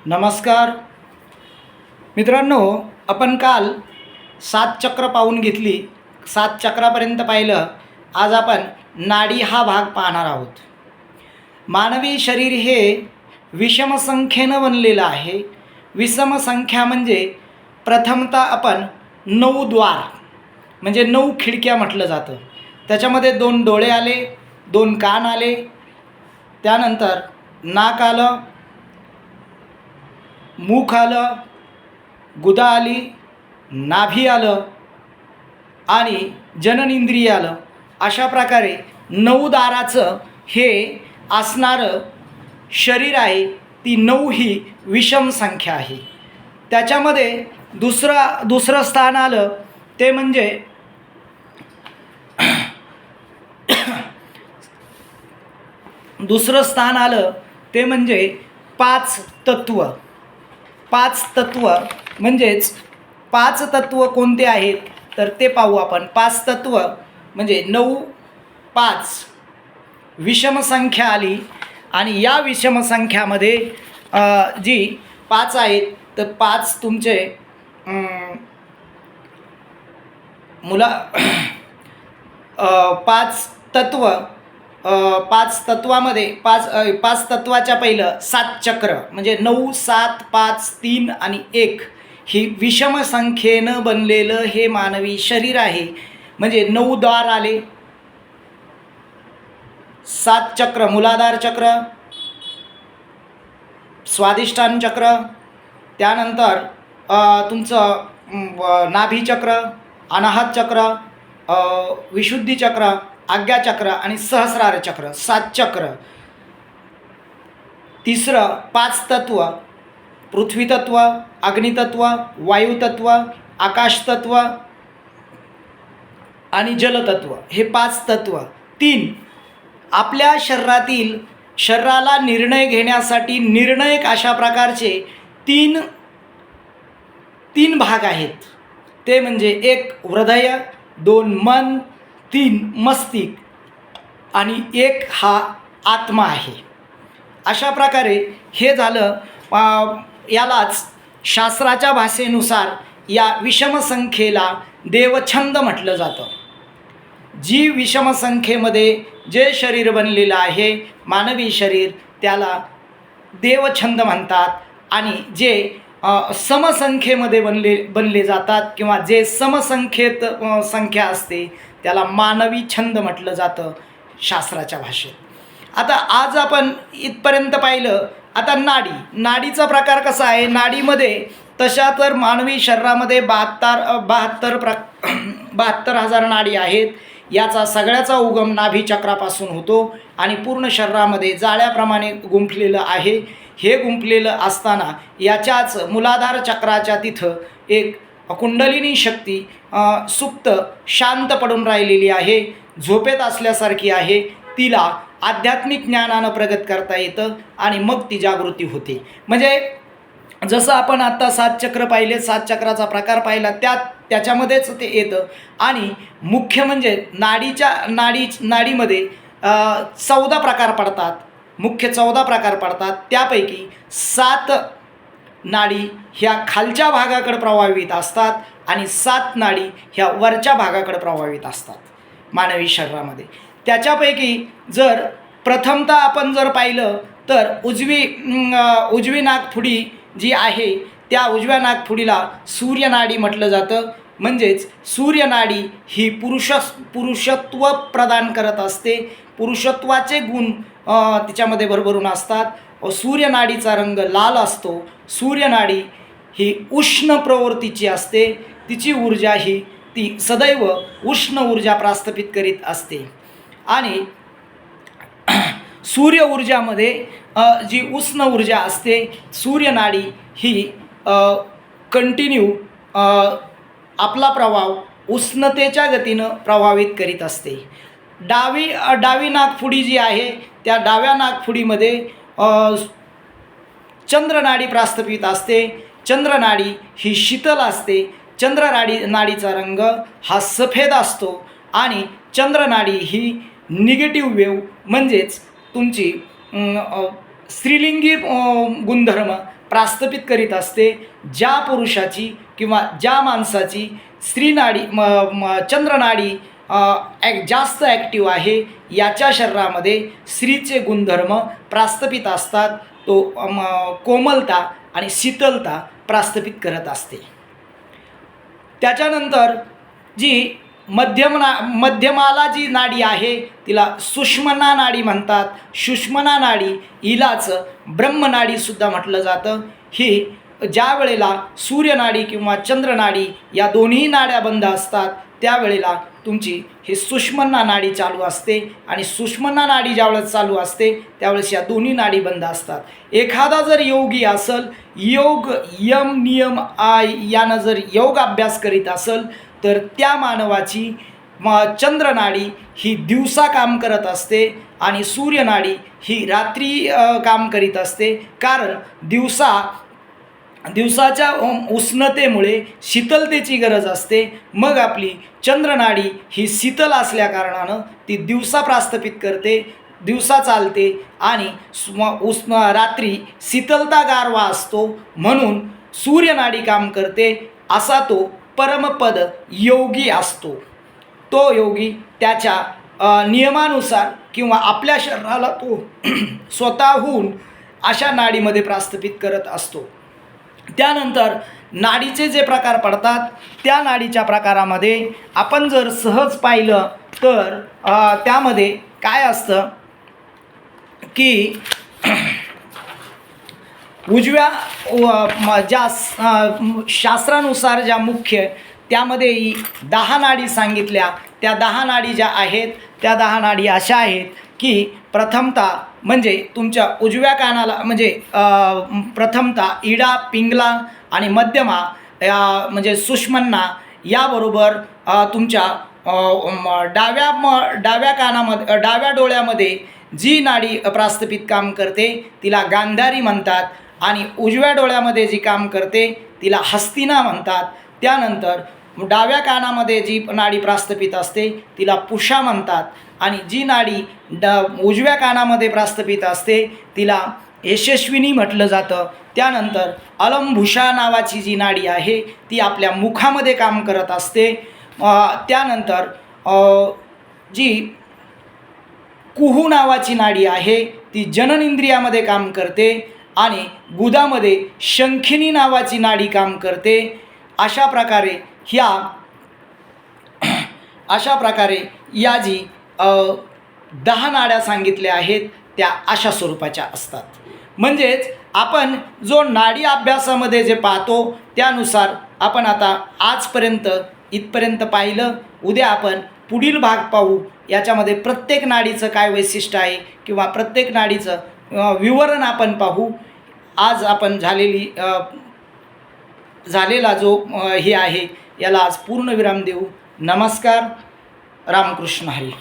नमस्कार मित्रांनो, आपण काल 7 चक्र पाहून घेतली. 7 चक्रापर्यंत पाहिलं. आज आपण नाडी हा भाग पाहणार आहोत. मानवी शरीर हे विषम संख्येनं बनलेलं आहे. विषम संख्या म्हणजे प्रथमतः आपण 9 द्वार म्हणजे 9 खिडक्या म्हटलं जातं. त्याच्यामध्ये 2 डोळे आले, 2 कान आले, त्यानंतर नाक आलं, मुख आलं, गुदा आली, नाभी आलं आणि जननेंद्रिय आलं. अशा प्रकारे 9 दाराचं हे असणारं शरीर आहे. ती 9 ही विषम संख्या आहे. त्याच्यामध्ये दुसरं स्थान आलं ते म्हणजे दुसरं स्थान आलं ते म्हणजे 5 तत्व. 5 तत्व म्हणजेच 5 तत्व कोणते आहेत तर ते पाहू आपण. 5 तत्व म्हणजे 9, 5 विषम संख्या आली आणि या विषम संख्यामध्ये जी 5 आहेत तर 5 तुमचे मुला 5 तत्व 5 तत्वामध्ये 5 तत्वाच्या पहिलं 7 चक्र म्हणजे 9, 7, 5, 3 आणि 1 ही विषम संख्येनं बनलेलं हे मानवी शरीर आहे. म्हणजे 9 द्वार आले, 7 चक्र मूलाधार चक्र, स्वादिष्ठान चक्र, त्यानंतर तुमचं नाभी चक्र, अनाहत चक्र, विशुद्धी चक्र, आज्ञाचक्र आणि सहस्रार चक्र. 7 चक्र. तिसरं 5 तत्व पृथ्वी तत्व, अग्नितत्व, वायुतत्व, आकाशतत्व आणि जलतत्व हे 5 तत्व. 3 आपल्या शरीराला निर्णय घेण्यासाठी निर्णायक अशा प्रकारचे 3 भाग आहेत. ते म्हणजे 1 हृदय, 2 मन, 3 मस्तिष्क आणि 1 हा आत्मा आहे. अशा प्रकारे हे झालं. यालाच शास्त्राच्या भाषेनुसार या विषम संख्येला देवछंद म्हटलं जातं. जी विषम संख्येमध्ये जे शरीर बनलेलं आहे मानवी शरीर त्याला देवछंद म्हणतात. आणि जे समसंख्येमध्ये बनले जातात किंवा जे समसंख्येत संख्या असते त्याला मानवी छंद म्हटलं जातं शास्त्राच्या भाषेत. आता आज आपण इथपर्यंत पाहिलं. आता नाडीचा प्रकार कसा आहे. नाडीमध्ये तशा तर मानवी शरीरामध्ये 72,000 नाडी आहेत. याचा सगळ्याचा उगम नाभीचक्रापासून होतो आणि पूर्ण शरीरामध्ये जाळ्याप्रमाणे गुंफलेलं आहे. हे गुंफलेलं असताना याच्याच मूलाधार चक्राच्या तिथं एक कुंडलिनी शक्ती सुप्त शांत पडून राहिलेली आहे, झोपेत असल्यासारखी आहे. तिला आध्यात्मिक ज्ञानानं प्रगत करता येतं आणि मग ती जागृती होते. म्हणजे जसं आपण आत्ता 7 चक्र पाहिले, 7 चक्राचा प्रकार पाहिला त्याच्यामध्येच ते येतं. आणि मुख्य म्हणजे नाडीमध्ये 14 प्रकार पडतात. मुख्य 14 प्रकार पडतात. त्यापैकी 7 नाडी ह्या खालच्या भागाकडे प्रभावित असतात आणि 7 नाडी ह्या वरच्या भागाकडे प्रभावित असतात मानवी शरीरामध्ये. त्याच्यापैकी जर प्रथमतः आपण जर पाहिलं तर उजवी नाकफुडी जी आहे त्या उजव्या नाकफुडीला सूर्यनाडी म्हटलं जातं. म्हणजेच सूर्यनाडी ही पुरुषत्व प्रदान करत असते. पुरुषत्वाचे गुण तिच्यामध्ये भरभरून असतात. सूर्यनाडीचा रंग लाल असतो. सूर्यनाडी ही उष्ण प्रवृत्तीची असते. तिची ऊर्जा ही ती सदैव उष्ण ऊर्जा प्रस्थापित करीत असते. आणि सूर्य ऊर्जामध्ये जी उष्ण ऊर्जा असते सूर्यनाडी ही कंटिन्यू आपला प्रभाव उष्णतेच्या गतीनं प्रभावित करीत असते. डावी नाकफुडी जी आहे त्या डाव्या नाकफुडीमध्ये चंद्रनाडी प्रस्थापित असते. चंद्रनाडी ही शीतल असते. नाडीचा रंग हा सफेद असतो आणि चंद्रनाडी ही निगेटिव्ह वेव्ह म्हणजेच तुमची स्त्रीलिंगी गुणधर्म प्रास्थपित करीत असते. ज्या पुरुषाची किंवा ज्या माणसाची स्त्रीनाडी चंद्रनाडी जास्त ॲक्टिव्ह आहे, याच्या शरीरामध्ये स्त्रीचे गुणधर्म प्रास्थपित असतात. तो कोमलता आणि शीतलता प्रास्थपित करत असते. त्याच्यानंतर जी मध्यमाला जी नाडी आहे तिला सुषुम्ना नाडी म्हणतात. सुषुम्ना नाडी हिलाच ब्रह्मनाडीसुद्धा म्हटलं जातं. ही ज्या वेळेला सूर्यनाडी किंवा चंद्रनाडी या दोन्ही नाड्या बंद असतात त्यावेळेला तुमची ही सुषुम्ना नाडी चालू असते आणि सुषुम्ना नाडी ज्यावेळेस चालू असते त्यावेळेस या दोन्ही नाडी बंद असतात. एखादा जर योगी असेल, योग यम नियम यानं जर योग अभ्यास करीत असेल तर त्या मानवाची चंद्रनाडी ही दिवसा काम करत असते आणि सूर्यनाडी ही रात्री काम करीत असते. कारण दिवसाच्या उष्णतेमुळे शीतलतेची गरज असते. मग आपली चंद्रनाडी ही शीतल असल्या कारणानं ती दिवसा प्रास्थपित करते, दिवसा चालते आणि रात्री शीतलता गारवा असतो म्हणून सूर्यनाडी काम करते. असा तो परमपद योगी असतो. तो योगी त्याच्या नियमानुसार किंवा आपल्या शरीराला तो स्वतःहून अशा नाडीमध्ये प्रास्थपित करत असतो. त्यानंतर नाडीचे जे प्रकार पडतात त्या नाडीच्या प्रकारामध्ये आपण जर सहज पाहिलं तर त्यामध्ये काय असतं की उजव्या ज्या शास्त्रानुसार ज्या मुख्य त्यामध्ये 10 नाडी सांगितल्या. त्या 10 नाडी ज्या आहेत त्या 10 नाडी अशा आहेत की प्रथमतः म्हणजे तुमच्या उजव्या कानाला म्हणजे प्रथमतः इडा, पिंगला आणि मध्यमा म्हणजे सुषुम्ना याबरोबर तुमच्या डाव्या कानामध्ये डाव्या डोळ्यामध्ये जी नाडी प्रास्थपित काम करते तिला गांधारी म्हणतात आणि उजव्या डोळ्यामध्ये जी काम करते तिला हस्तिना म्हणतात. त्यानंतर डाव्या कानामध्ये जी नाडी प्रास्थपित असते तिला पुषा म्हणतात आणि जी नाडी उजव्या कानामध्ये प्रास्थपित असते तिला यशस्विनी म्हटलं जातं. त्यानंतर अलंभुषा नावाची जी नाडी आहे ती आपल्या मुखामध्ये काम करत असते. त्यानंतर जी कुहू नावाची नाडी आहे ती जननेंद्रियामध्ये काम करते आणि गुदामध्ये शंखिनी नावाची नाडी काम करते. अशा प्रकारे या जी 10 नाड्या सांगितल्या आहेत त्या अशा स्वरूपाच्या असतात. म्हणजेच आपण जो नाडी अभ्यासामध्ये जे पाहतो त्यानुसार आपण आता आजपर्यंत इथपर्यंत पाहिलं. उद्या आपण पुढील भाग पाहू. याच्यामध्ये प्रत्येक नाडीचं काय वैशिष्ट्य आहे किंवा प्रत्येक नाडीचं विवरण आपण पाहू. आज आपण झालेला जो हे आहे याला आज पूर्ण विराम देऊ. नमस्कार. रामकृष्ण हरी.